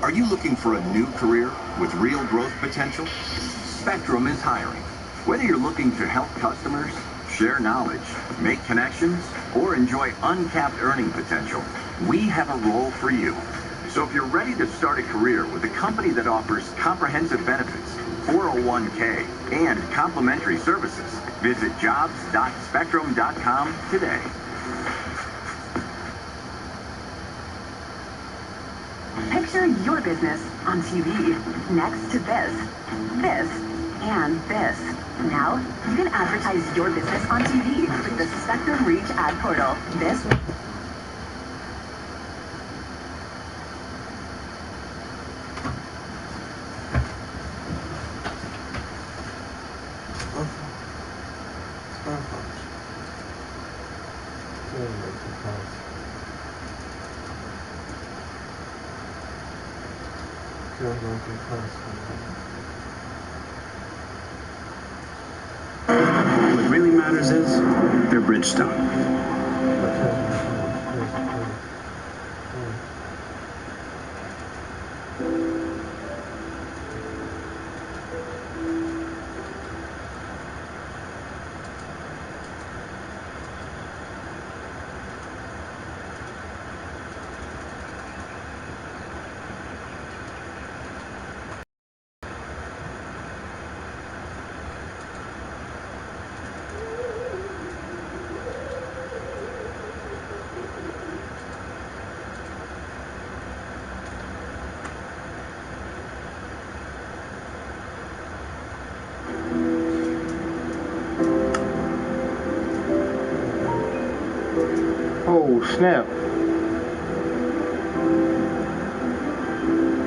Are you looking for a new career with real growth potential? Spectrum is hiring. Whether you're looking to help customers, share knowledge, make connections, or enjoy uncapped earning potential, we have a role for you. So if you're ready to start a career with a company that offers comprehensive benefits, 401k, and complimentary services, visit jobs.spectrum.com today. Picture your business on TV next to this, and this. Now, you can advertise your business on TV with the Spectrum Reach ad portal. This What really matters is their Bridgestone. Oh, snap.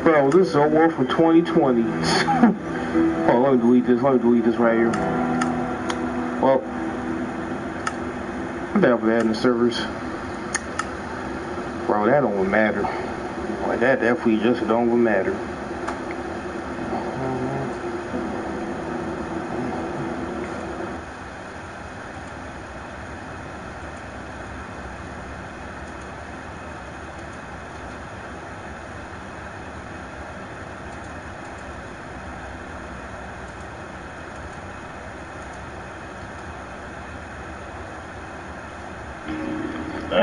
Bro, this is award for 2020. Oh, let me delete this. Let me delete this right here. Well, I'm down for that in the servers. Bro, that don't even matter. Like, that definitely just don't even matter.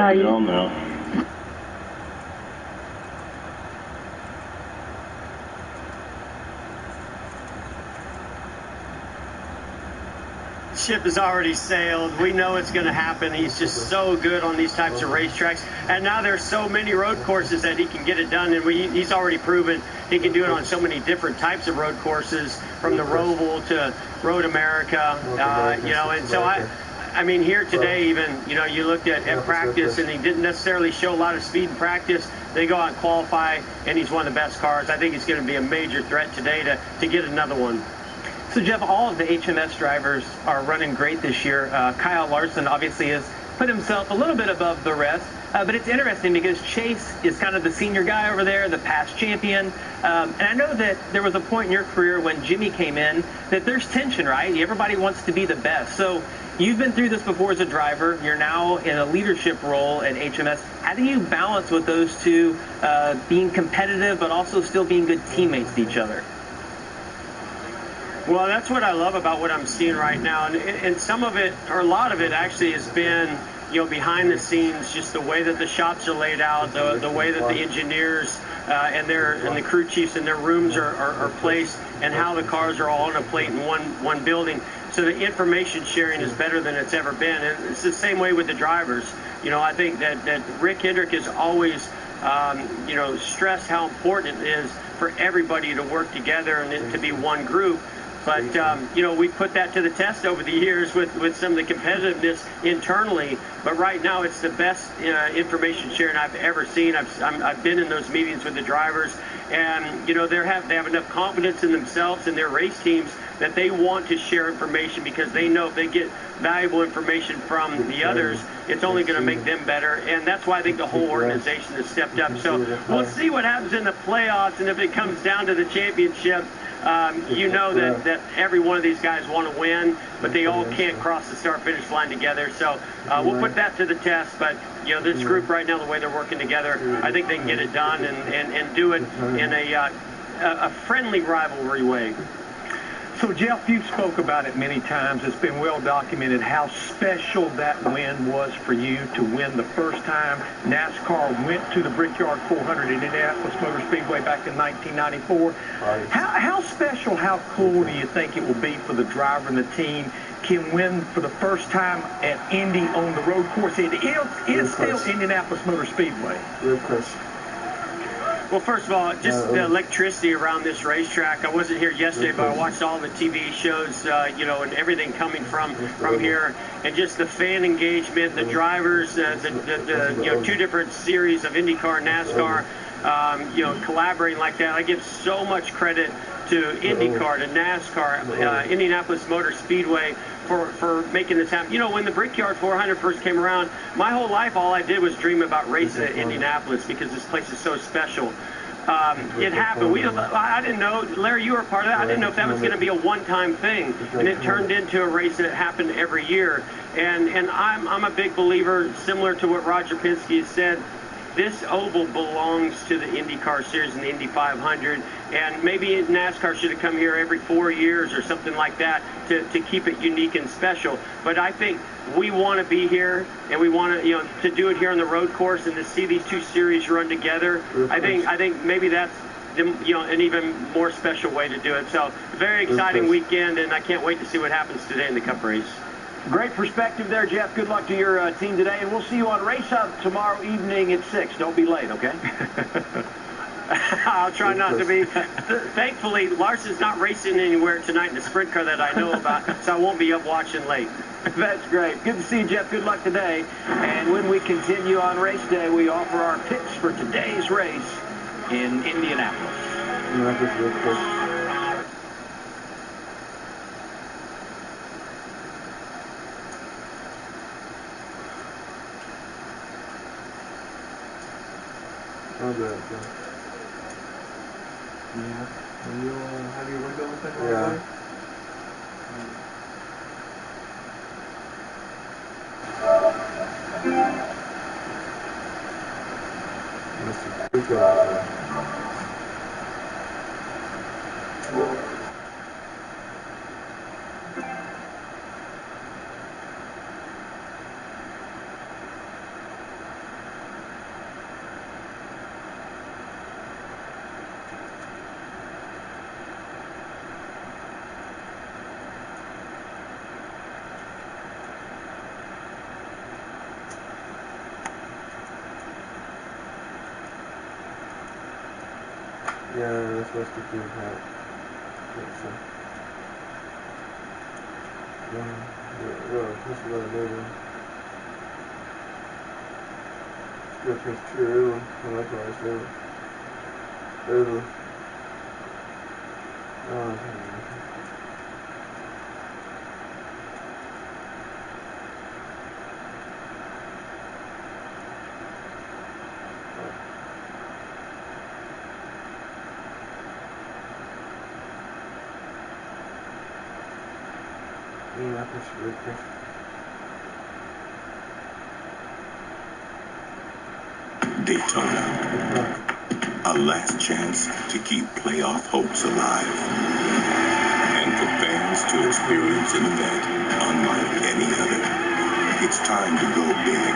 You don't know. Ship has already sailed. We know it's going to happen. He's just so good on these types of racetracks. And now there's so many road courses that he can get it done. And he's already proven he can do it on so many different types of road courses, from the Roval to Road America, you know. And so I mean, here today even, you know, you looked at practice, and he didn't necessarily show a lot of speed in practice. They go out and qualify, and he's one of the best cars. I think he's going to be a major threat today to get another one. So, Jeff, all of the HMS drivers are running great this year. Kyle Larson obviously has put himself a little bit above the rest. But it's interesting because Chase is kind of the senior guy over there, the past champion. And I know that there was a point in your career when Jimmy came in that there's tension, right? Everybody wants to be the best. So you've been through this before as a driver. You're now in a leadership role at HMS. How do you balance with those two, being competitive but also still being good teammates to each other? Well, that's what I love about what I'm seeing right now. And some of it, or a lot of it actually, has been, you know, behind the scenes, just the way that the shops are laid out, the way that the engineers and the crew chiefs and their rooms are placed, and how the cars are all on a plate in one building. So the information sharing is better than it's ever been. And it's the same way with the drivers. You know, I think that Rick Hendrick has always, you know, stressed how important it is for everybody to work together and to be one group. But, you know, we put that to the test over the years with some of the competitiveness internally. But right now, it's the best information sharing I've ever seen. I've been in those meetings with the drivers. And, you know, they have enough confidence in themselves and their race teams that they want to share information, because they know if they get valuable information from the others, it's only going to make them better. And that's why I think the whole organization has stepped up. So we'll see what happens in the playoffs, and if it comes down to the championship. You know that every one of these guys want to win, but they all can't cross the start-finish line together. So we'll put that to the test. But this group right now, the way they're working together, I think they can get it done and do it in a friendly rivalry way. So, Jeff, you spoke about it many times. It's been well documented how special that win was for you to win the first time NASCAR went to the Brickyard 400 at Indianapolis Motor Speedway back in 1994. How special, how cool do you think it will be for the driver and the team can win for the first time at Indy on the road course? It is still Indianapolis Motor Speedway. Good question. Well, first of all, just the electricity around this racetrack. I wasn't here yesterday, but I watched all the TV shows, and everything coming from here, and just the fan engagement, the drivers, the two different series of IndyCar and NASCAR, collaborating like that. I give so much credit to IndyCar, to NASCAR, Indianapolis Motor Speedway for making this happen. When the Brickyard 400 first came around, my whole life, all I did was dream about racing at Indianapolis because this place is so special. It happened. I didn't know, Larry, you were a part of that. I didn't know if that was going to be a one-time thing, and it turned into a race that happened every year. And I'm a big believer, similar to what Roger Penske has said. This oval belongs to the IndyCar Series and the Indy 500, and maybe NASCAR should have come here every 4 years or something like that to keep it unique and special. But I think we want to be here, and we want to do it here on the road course and to see these two series run together. I think maybe that's an even more special way to do it. So very exciting weekend, and I can't wait to see what happens today in the Cup race. Great perspective there, Jeff. Good luck to your team today, and we'll see you on Race Hub tomorrow evening at 6. Don't be late, okay? I'll try not to be. Thankfully, Larson's not racing anywhere tonight in the sprint car that I know about, so I won't be up watching late. That's great. Good to see you, Jeff. Good luck today. And when we continue on race day, we offer our picks for today's race in Indianapolis. Yeah. Will you have your window open? Yeah. Yeah, that's supposed to do that. So. This is what I do. It's good for true. I like what I do. Daytona, a last chance to keep playoff hopes alive, and for fans to experience an event unlike any other. It's time to go big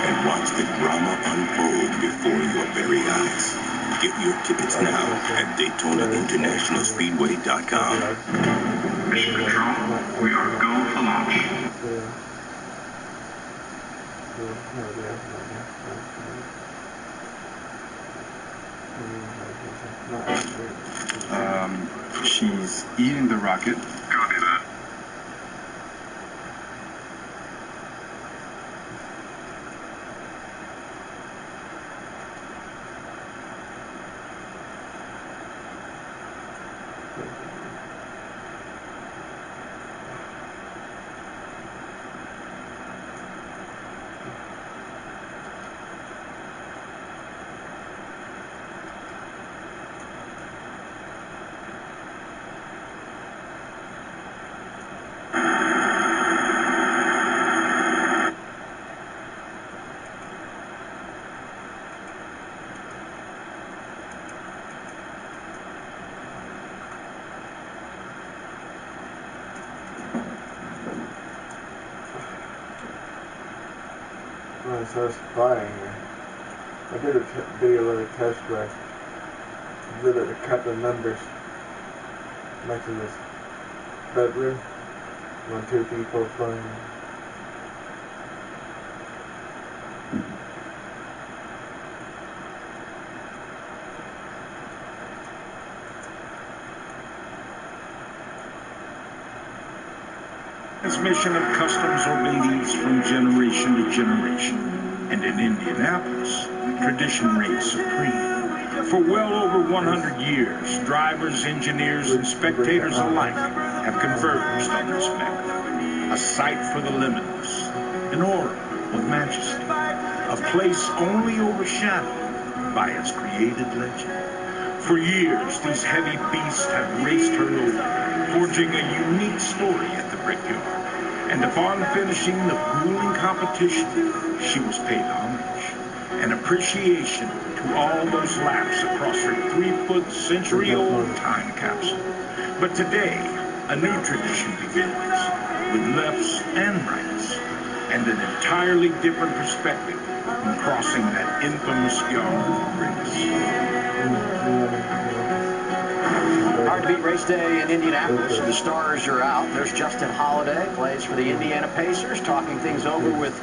and watch the drama unfold before your very eyes. Get your tickets now at DaytonaInternationalSpeedway.com. Mission Control, we are go for launch. She's eating the rocket. Copy that. it starts flying here. I did a video of a test where I did it to cut the numbers next to this bedroom. 1, 2, 3, 4, 5. Transmission of customs or beliefs from generation to generation. And in Indianapolis, tradition reigns supreme. For well over 100 years, drivers, engineers, and spectators alike have converged on this mecca. A sight for the limitless, an aura of majesty, a place only overshadowed by its created legend. For years, these heavy beasts have raced her over, forging a unique story at the Brickyard. And upon finishing the grueling competition, she was paid homage, an appreciation to all those laps across her 3-foot century-old time capsule. But today, a new tradition begins, with lefts and rights, and an entirely different perspective when crossing that infamous yard of bricks. Hard to beat race day in Indianapolis. The stars are out. There's Justin Holiday, plays for the Indiana Pacers, talking things over with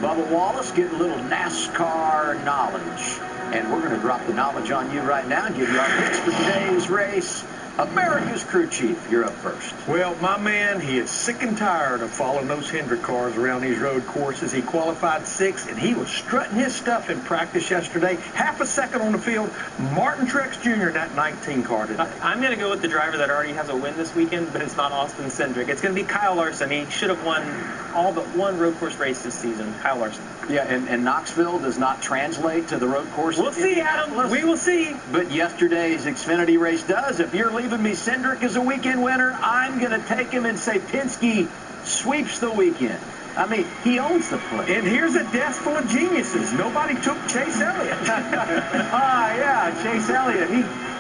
Bubba Wallace, getting a little NASCAR knowledge. And we're going to drop the knowledge on you right now and give you our picks for today's race. America's crew chief, you're up first. Well, my man, he is sick and tired of following those Hendrick cars around these road courses. He qualified 6th, and he was strutting his stuff in practice yesterday. Half a second on the field. Martin Truex Jr. in that 19 car today. I'm going to go with the driver that already has a win this weekend, but it's not Austin Cindric. It's going to be Kyle Larson. He should have won all but one road course race this season. Kyle Larson. Yeah, and Knoxville does not translate to the road course. We'll see, Adam. We will see. But yesterday's Xfinity race does. If you're leaving me Cindric as a weekend winner, I'm going to take him and say Penske sweeps the weekend. I mean, he owns the place. And here's a desk full of geniuses. Nobody took Chase Elliott. Yeah, Chase Elliott.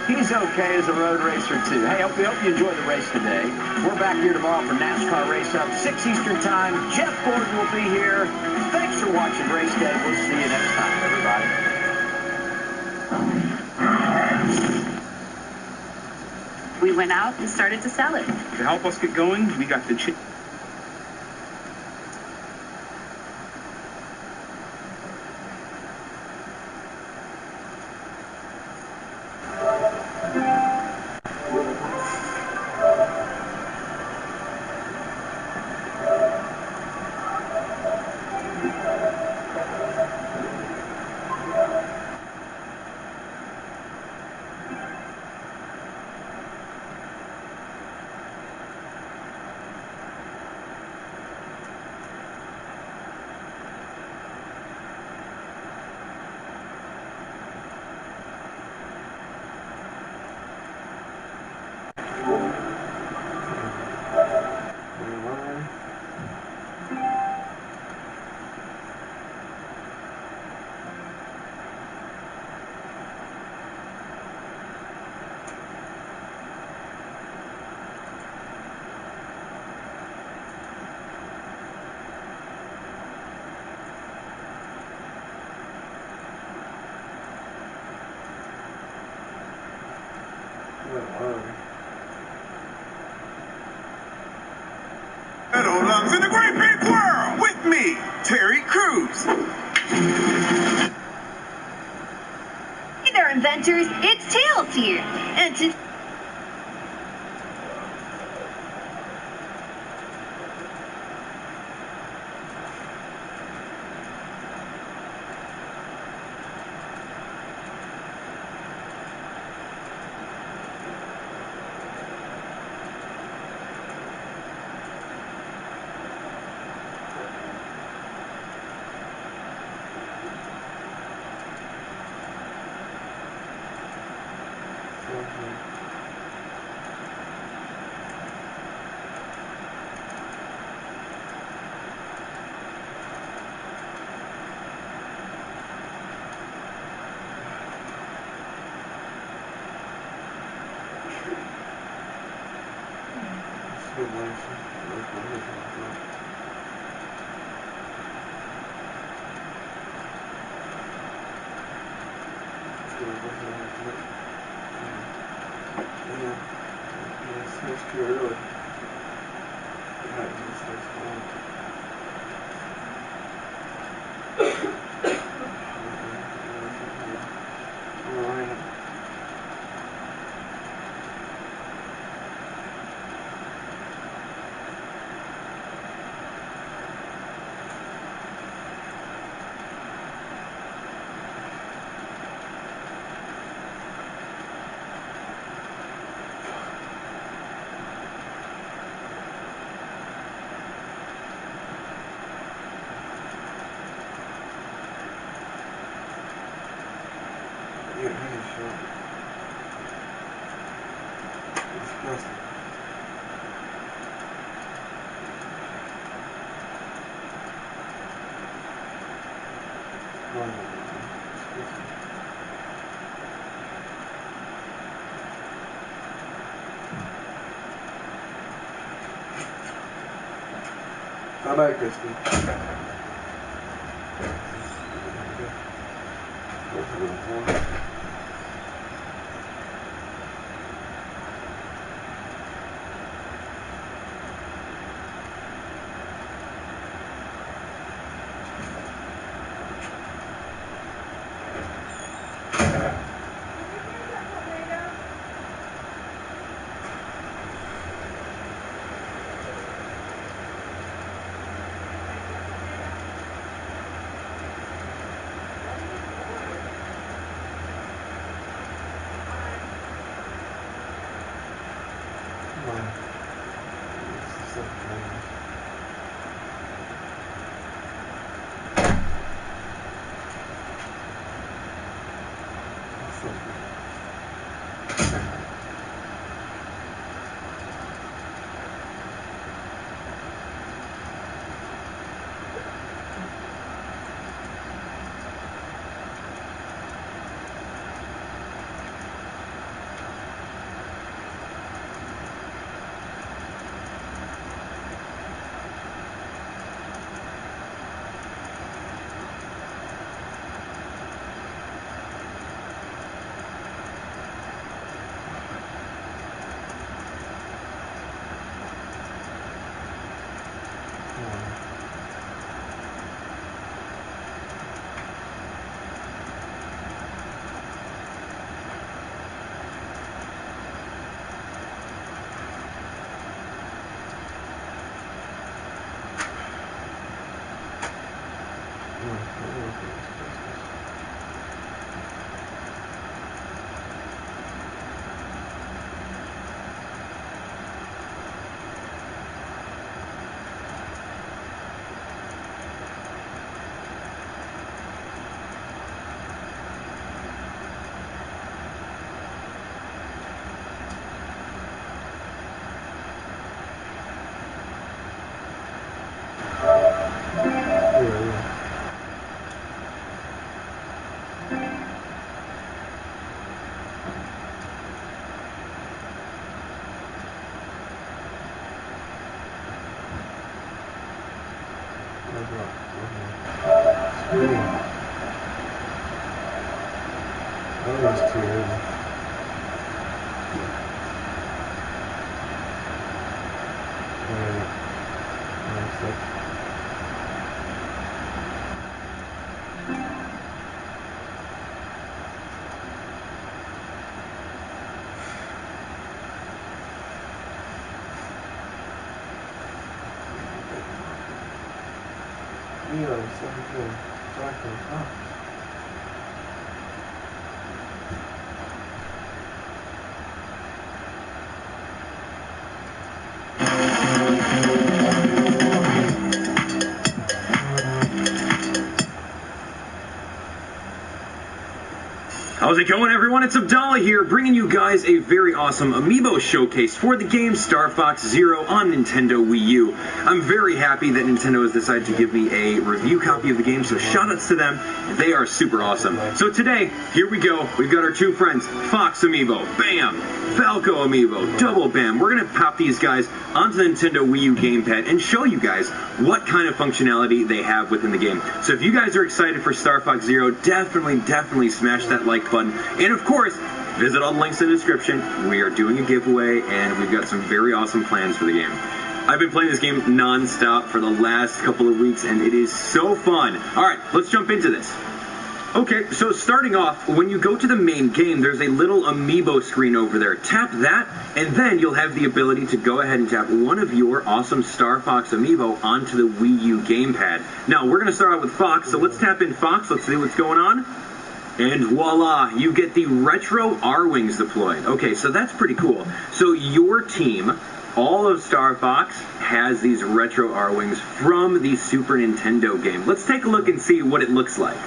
He's okay as a road racer, too. Hey, we hope you enjoy the race today. We're back here tomorrow for NASCAR Race Up, 6 Eastern Time. Jeff Gordon will be here. Thanks for watching Race Day. We'll see you next time, everybody. We went out and started to sell it. To help us get going, we got the Meadowlands in the great big world with me, Terry Crews. Hey there, inventors. It's Tails here. And to It's too early. Bye-bye, Christy. How's it going, everyone? It's Abdallah here, bringing you guys a very awesome Amiibo showcase for the game Star Fox Zero on Nintendo Wii U. I'm very happy that Nintendo has decided to give me a review copy of the game, so shoutouts to them. They are super awesome. So today, here we go. We've got our two friends, Fox Amiibo, bam! Falco Amiibo, double bam. We're going to pop these guys onto the Nintendo Wii U gamepad and show you guys what kind of functionality they have within the game. So if you guys are excited for Star Fox Zero, definitely smash that like like button. And of course, visit all the links in the description. We are doing a giveaway, and we've got some very awesome plans for the game. I've been playing this game non-stop for the last couple of weeks, and it is so fun. All right, let's jump into this. Okay, so starting off, when you go to the main game, there's a little amiibo screen over there. Tap that, and then you'll have the ability to go ahead and tap one of your awesome Star Fox amiibo onto the Wii U gamepad. Now, we're going to start out with Fox, so let's tap in Fox. Let's see what's going on. And voila, you get the retro R-Wings deployed. Okay, so that's pretty cool. So your team, all of Star Fox, has these retro R-Wings from the Super Nintendo game. Let's take a look and see what it looks like.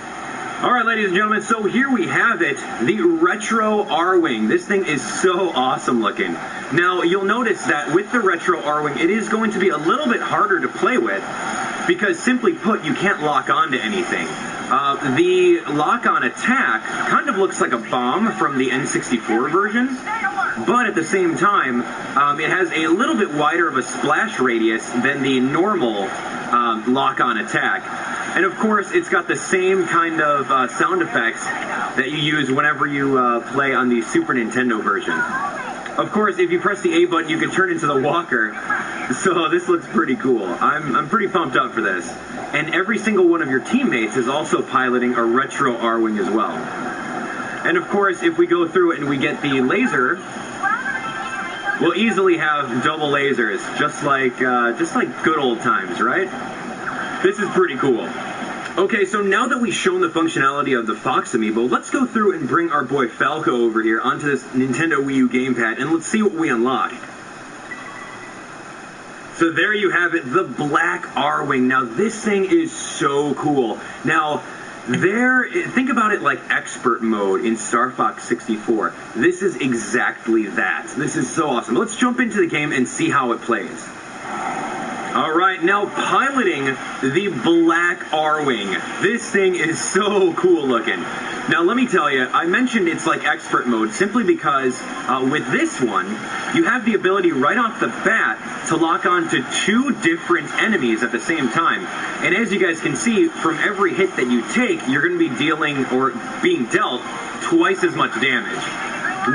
All right, ladies and gentlemen, so here we have it, the retro R-Wing. This thing is so awesome looking. Now, you'll notice that with the retro R-Wing, it is going to be a little bit harder to play with because, simply put, you can't lock onto anything. The lock-on attack kind of looks like a bomb from the N64 version, but at the same time, it has a little bit wider of a splash radius than the normal lock-on attack. And of course, it's got the same kind of sound effects that you use whenever you play on the Super Nintendo version. Of course, if you press the A button, you can turn into the walker. So this looks pretty cool. I'm pretty pumped up for this. And every single one of your teammates is also piloting a retro R-Wing as well. And of course, if we go through it and we get the laser, we'll easily have double lasers, just like good old times, right? This is pretty cool. Okay, so now that we've shown the functionality of the Fox amiibo, let's go through and bring our boy Falco over here onto this Nintendo Wii U gamepad, and let's see what we unlock. So there you have it, the Black R-Wing. Now, this thing is so cool. Now, think about it like expert mode in Star Fox 64. This is exactly that. This is so awesome. Let's jump into the game and see how it plays. All right, now piloting the Black R-Wing. This thing is so cool looking. Now, let me tell you, I mentioned it's like expert mode simply because with this one, you have the ability right off the bat to lock on to two different enemies at the same time. And as you guys can see, from every hit that you take, you're going to be dealing or being dealt twice as much damage,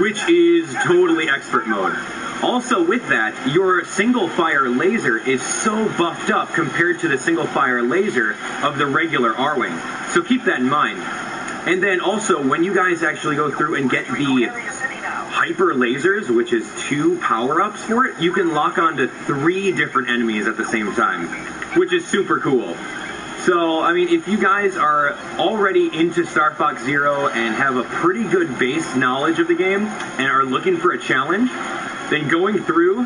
which is totally expert mode. Also with that, your single-fire laser is so buffed up compared to the single-fire laser of the regular R-Wing. So keep that in mind. And then also, when you guys actually go through and get the hyper lasers, which is 2 power-ups for it, you can lock onto 3 different enemies at the same time, which is super cool. So, I mean, if you guys are already into Star Fox Zero and have a pretty good base knowledge of the game and are looking for a challenge, then going through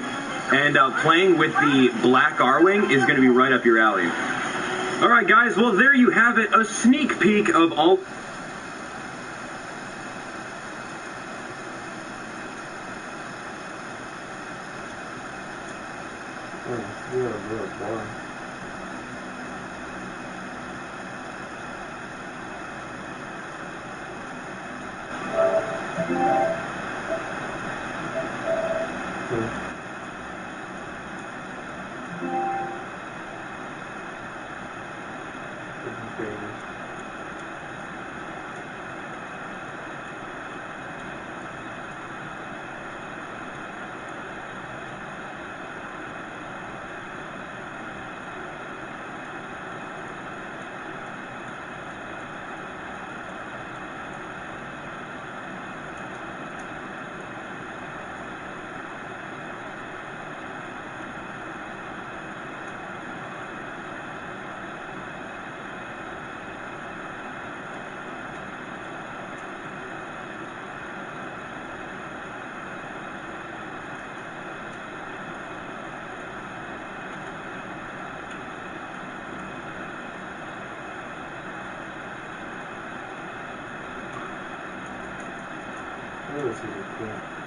and playing with the Black R-Wing is going to be right up your alley. All right, guys, well, there you have it, a sneak peek of all... Let's see.